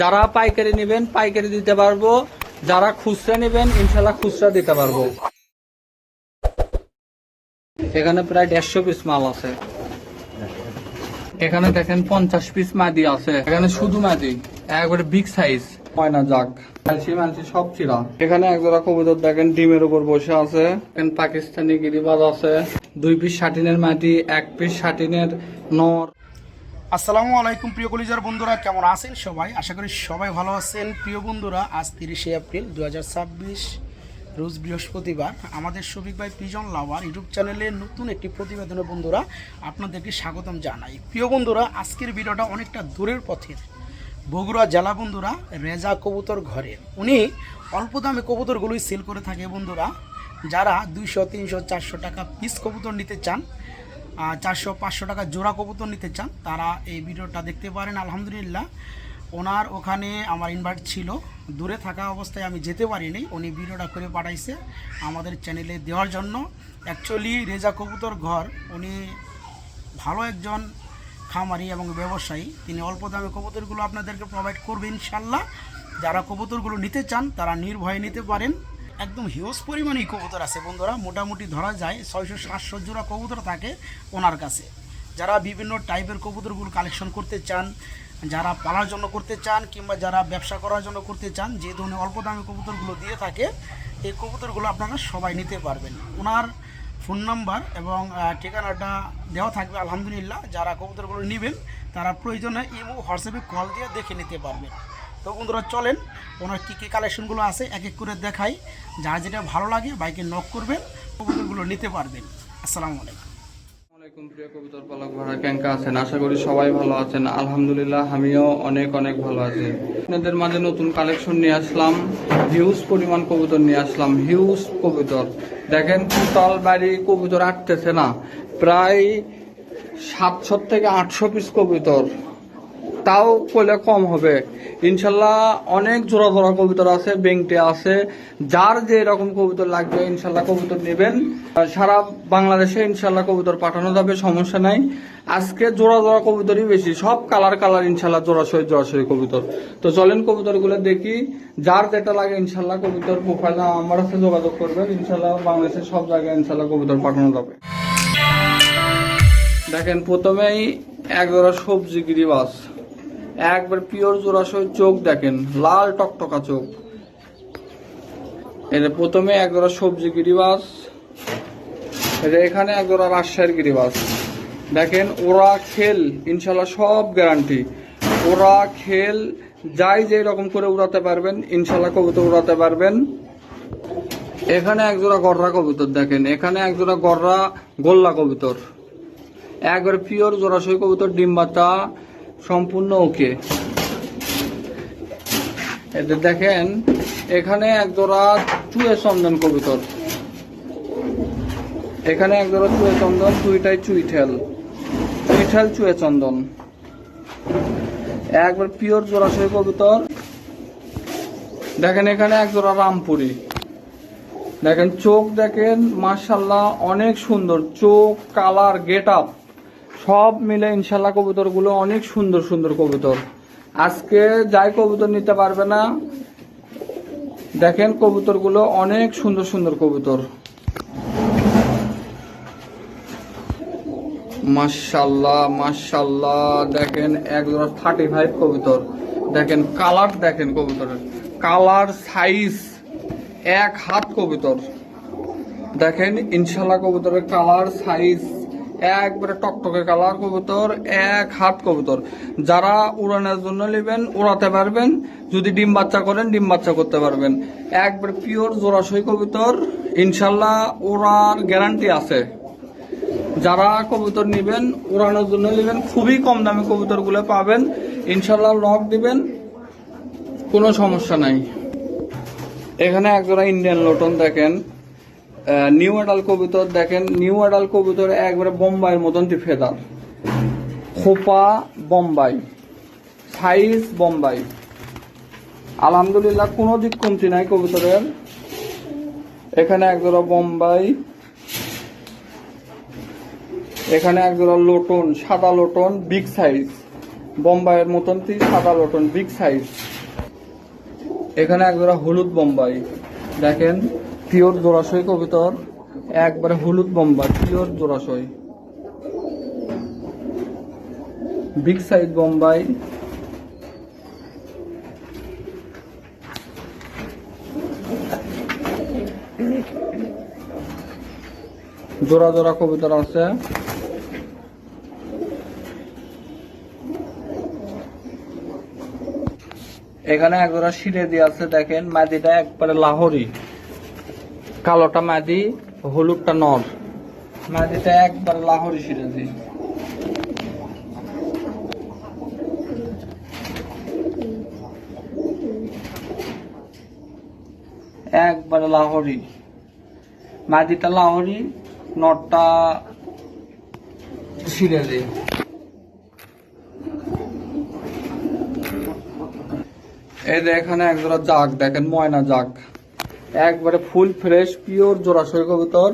যারা পাইকারি নেবেন পাইকারি দিতে পারবো, যারা খুচরা নেবেন ইনশাল্লাহ খুচরা দিতে পারবো। এখানে প্রায় 150 পিস মাল আছে। এখানে দেখেন 50 পিস মাদি আছে। এখানে শুধু মাদি, একবারে বিগ সাইজ ময়না জাগ মানসি সব চিরা। এখানে একজোড়া কবুতর দেখেন ডিমের উপর বসে আছে। এখানে পাকিস্তানি গিরিবাজ আছে। 2 পিস শাটিনের মাদি, 1 পিস শাটিনের নর। আসসালামু আলাইকুম প্রিয় কলিজার বন্ধুরা, কেমন আছেন সবাই? আশা করি সবাই ভালো আছেন। প্রিয় বন্ধুরা, আজ 30শে এপ্রিল 2026 রোজ বৃহস্পতিবার। আমাদের শফিক ভাই পিজন লাভার ইউটিউব চ্যানেলে নতুন একটি প্রতিবেদনে বন্ধুরা আপনাদেরকে স্বাগতম জানাই। প্রিয় বন্ধুরা, আজকের ভিডিওটা অনেকটা দূরের পথের বগুড়া জেলা বন্ধুরা, রেজা কবুতর ঘরে। উনি অল্প দামে কবুতরগুলোই সেল করে থাকে বন্ধুরা। যারা 200, 300, 400 টাকা পিস কবুতর নিতে চান, 400, 500 টাকা জোড়া কবুতর নিতে চান, তারা এই ভিডিওটা দেখতে পারেন। আলহামদুলিল্লাহ, ওনার ওখানে আমার ইনভাইট ছিল, দূরে থাকা অবস্থায় আমি যেতে পারিনি। উনি ভিডিওটা করে পাঠাইছে আমাদের চ্যানেলে দেওয়ার জন্য। অ্যাকচুয়ালি রেজা কবুতর ঘর, উনি ভালো একজন খামারি এবং ব্যবসায়ী। তিনি অল্প দামে কবুতরগুলো আপনাদেরকে প্রোভাইড করবে ইনশাল্লাহ। যারা কবুতরগুলো নিতে চান তারা নির্ভয়ে নিতে পারেন। একদম হিউজ পরিমাণেই কবুতর আছে বন্ধুরা, মোটামুটি ধরা যায় 600-700 জোড়া কবুতর থাকে ওনার কাছে। যারা বিভিন্ন টাইপের কবুতরগুলো কালেকশন করতে চান, যারা পালার জন্য করতে চান, কিংবা যারা ব্যবসা করার জন্য করতে চান, যে ধরনের অল্প দামি কবুতরগুলো দিয়ে থাকে, এই কবুতরগুলো আপনারা সবাই নিতে পারবেন। ওনার ফোন নাম্বার এবং ঠিকানাটা দেওয়া থাকবে। আলহামদুলিল্লাহ, যারা কবুতরগুলো নেবেন তারা প্রয়োজনে ইমো হোয়াটসঅ্যাপে কল দিয়ে দেখে নিতে পারবেন। তো বন্ধুরা, চলেন ওনার কী কী কালেকশনগুলো আছে এক এক করে দেখাই। যার যেটা ভালো লাগে বাইকে নক করবেন, কবুতরগুলো নিতে পারবেন। আসসালামু আলাইকুম। প্রিয় কবুতর পালক ভাড়া ক্যাঙ্কা আছেন, আশা করি সবাই ভালো আছেন। আলহামদুলিল্লাহ, আমিও অনেক ভালো আছি। আপনাদের মাঝে নতুন কালেকশন নিয়ে আসলাম, হিউজ পরিমাণ কবুতর নিয়ে আসলাম। হিউজ কবুতর দেখেন, টোটাল বাড়ি কবুতর আটতেছে না, প্রায় 700 থেকে 800 পিস কবুতর, তাও কইলে কম হবে ইনশাল্লাহ। অনেক জোড়া জোড়া কবুতর আছে, বেংটে আছে। যার যে রকম কবুতর লাগবে ইনশাল্লাহ কবুতর নেবেন। সারা বাংলাদেশে ইনশাল্লাহ কবুতর পাঠানো যাবে, সমস্যা নাই। আজকে জোড়া জোড়া কবুতরই বেশি, সব কালার ইনশাল্লাহ জোড়াশয় কবুতর। তো চলেন কবুতরগুলো দেখি। যার যেটা লাগে ইনশাল্লাহ কবুতর প্রোফাইল আমার সাথে যোগাযোগ করবেন। ইনশাল্লাহ বাংলাদেশের সব জায়গায় ইনশাল্লাহ কবুতর পাঠানো যাবে। দেখেন, প্রথমেই এক জোড়া সবজি গিরিবাজ, একবার পিওর জোড়াশয় চোখ দেখেন, লাল টকটকা চোখ। এটা প্রথমে এক জোড়া সবজি গিরিবাজ, এখানে এক জোড়া রাজশাহীর গিরিবাজ। দেখেন, ওরা খেল ইনশাল্লাহ সব গ্যারান্টি। ওরা খেল যাই যে রকম করে উড়াতে পারবেন ইনশাল্লাহ কবুতর উড়াতে পারবেন। এখানে এক জোড়া গররা কবুতর দেখেন, এখানে এক জোড়া গররা গোল্লা কবুতর, একবার পিওর জোড়াশয় কবুতর, ডিম বাচ্চা সম্পূর্ণ ওকে। এদের দেখেন, এখানে এক জোড়া চুয়ে চন্দন কবুতর, এখানে এক জোড়া চুয়ে চন্দন, দুইটাই চুইঠেল চুয়ে চন্দন, একবার পিওর জোড়াশয় কবুতর। দেখেন, এখানে এক জোড়া রামপুরি। দেখেন চোখ দেখেন, মাশাআল্লাহ অনেক সুন্দর চোখ, কালার, গেট আপ সব মিলে ইনশাল্লাহ কবুতরগুলো অনেক সুন্দর কবুতর। আজকে যাই কবুতর নিতে পারবে না, দেখেন কবুতরগুলো অনেক সুন্দর কবুতর। মাশাআল্লাহ দেখেন, এক জোড়া 35 কবুতর। দেখেন কালার, দেখেন কবুতরের কালার, সাইজ 1 হাত কবুতর। দেখেন ইনশাল্লাহ কবুতরের কালার, সাইজ একবারে টকটকে কালার কবুতর, 1 হাত কবুতর। যারা উড়ানোর জন্য নেবেন উড়াতে পারবেন, যদি ডিম বাচ্চা করেন ডিম বাচ্চা করতে পারবেন। একবারে পিওর জোড়াশয় কবুতর ইনশাল্লাহ, ওড়ার গ্যারান্টি আছে। যারা কবুতর নেবেন উড়ানোর জন্য নেবেন, খুবই কম দামে কবুতরগুলো পাবেন ইনশাল্লাহ। লক দিবেন, কোনো সমস্যা নাই। এখানে এক জোড়া ইন্ডিয়ান লোটন দেখেন, নিউ অ্যাডাল কবুতর। দেখেন নিউ অ্যাডাল কবুতর একবারে বোম্বাইয়ের মতন ফেদার, খোপা বোম্বাই, সাইজ বোম্বাই। আলহামদুলিল্লাহ, কোনো দিক কমতি নাই কবুতরের। এখানে এক জোড়া বোম্বাই, এখানে এক জোড়া লোটন, সাদা লোটন বিগ সাইজ, বোম্বাইয়ের মতন সাদা লটন বিগ সাইজ। এখানে একজোড়া হলুদ বোম্বাই, দেখেন পিওর জোড়াশয় কবুতর, একবারে হলুদ বোম্বাই পিওর জোড়াশয় বিগ সাইজ বোম্বাই। জোড়া জোড়া কবুতর আছে। এখানে একজোড়া শিরে দিয়ে আছে, দেখেন মাদিটা একবারে লাহোরি, কালোটা মাদি, হলুদটা নর। মাদিটা একবারে লাহোরি শিরে দিয়ে, একবারে লাহোরি। মাদিটা লাহোরি, নরটা শিরে দিয়ে। এই যে এখানে একজোড়া জাগ, দেখেন ময়না জাগ, একবারে ফুল ফ্রেশ পিওর জোড়াশয় কবুতর,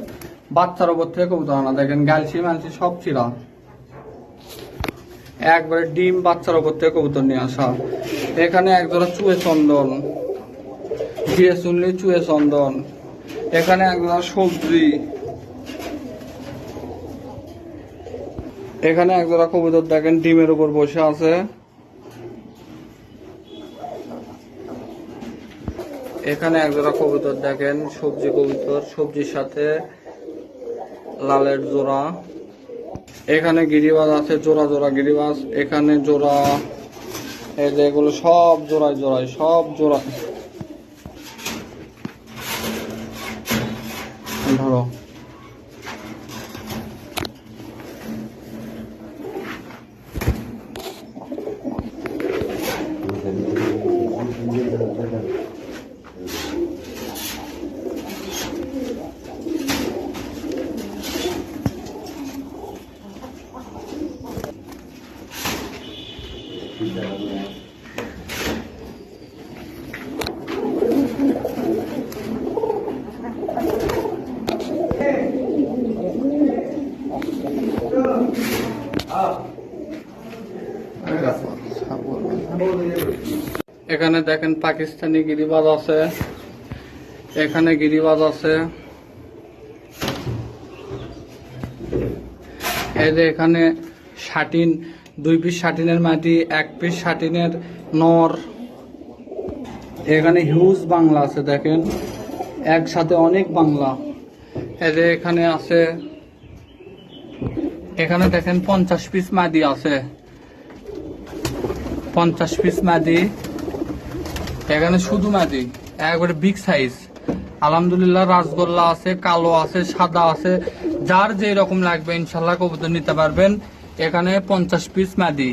বাচ্চার ওপর থেকে কবুতর আনা। দেখেন গালসি মালসি সব চিরা, একবারে ডিম বাচ্চার ওপর থেকে কবুতর নিয়ে আসা। এখানে একজোড়া চুয়ে চন্দন, ঘিয়ে শুনলি চুয়ে চন্দন। এখানে একজোড়া সবজি, এখানে একজোড়া কবুতর দেখেন ডিমের উপর বসে আছে। এখানে একজোড়া কবুতর দেখেন সবজি কবুতর, সবজির সাথে লালের জোড়া। এখানে গিরিবাজ আছে, জোড়া জোড়া গিরিবাজ। এখানে জোড়া, এই যে এগুলো সব জোড়ায় জোড়ায়, সব জোড়া। ধরো এখানে দেখেন পাকিস্তানি গিরিবাজ আছে, এখানে গিরিবাজ আছে। এই যে এখানে শাটিন, 2 পিস শাটিনের মাটি, 1 পিস শাটিনের নর। এখানে হিউজ বাংলা আছে, দেখেন একসাথে অনেক বাংলা। এই যে এখানে আছে, এখানে দেখেন 50 পিস মাদি আছে, 50 পিস মাদি। এখানে শুধু মাদি, একবারে বিগ সাইজ। আলহামদুলিল্লাহ রাসগোল্লা আছে, কালো আছে, সাদা আছে, যার যে রকম লাগবে ইনশাল্লাহ কবুতর নিতে পারবেন। এখানে 50 পিস মাদি।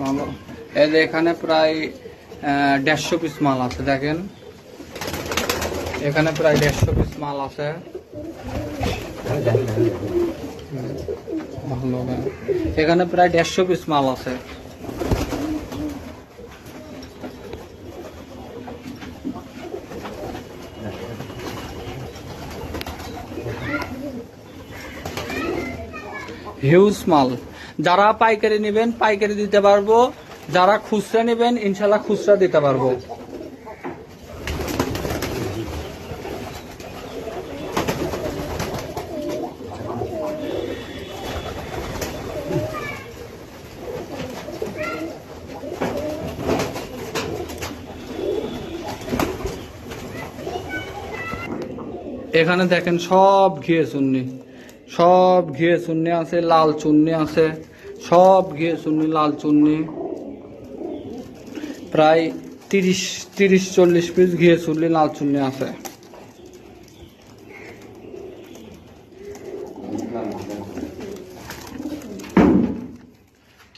ভালো। এই যে এখানে প্রায় 150 পিস মাল আছে, দেখেন এখানে প্রায় 150 পিস মাল আছে। ভালো, এখানে প্রায় 150 পিস মাল আছে। হিউজ মাল। যারা পাইকারি নেবেন পাইকারি দিতে পারবো, যারা খুচরা নেবেন ইনশাল্লাহ খুচরা দিতে পারবো। এখানে দেখেন সব ঘিয়ে চুন্নি, সব ঘিয়ে চুন্নি আছে, লাল চুন্নি আছে, সব ঘিয়ে চুন্নি লাল চুন্নি। প্রায় 30-40 পিস ঘিয়ে চুন্নি লাল চুন্নি আছে।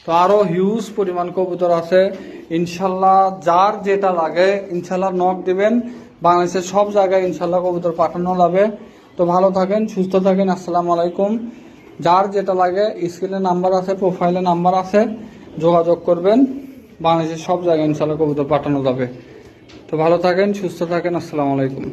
তো আরো হিউজ পরিমাণ কবুতর আছে ইনশাল্লাহ। যার যেটা লাগে ইনশাল্লাহ নক দিবেন, বাংলাদেশের সব জায়গায় ইনশাল্লাহ কবুতর পাঠানো যাবে। তো ভালো থাকেন, সুস্থ থাকেন, আসসালামু আলাইকুম। যার যেটা লাগে স্ক্রিনে নাম্বার আছে, প্রোফাইলে নাম্বার আছে, যোগাযোগ করবেন। বাংলাদেশের সব জায়গায় ইনশাল্লাহ কবুতর পাঠানো যাবে। তো ভালো থাকেন, সুস্থ থাকেন, আসসালামু আলাইকুম।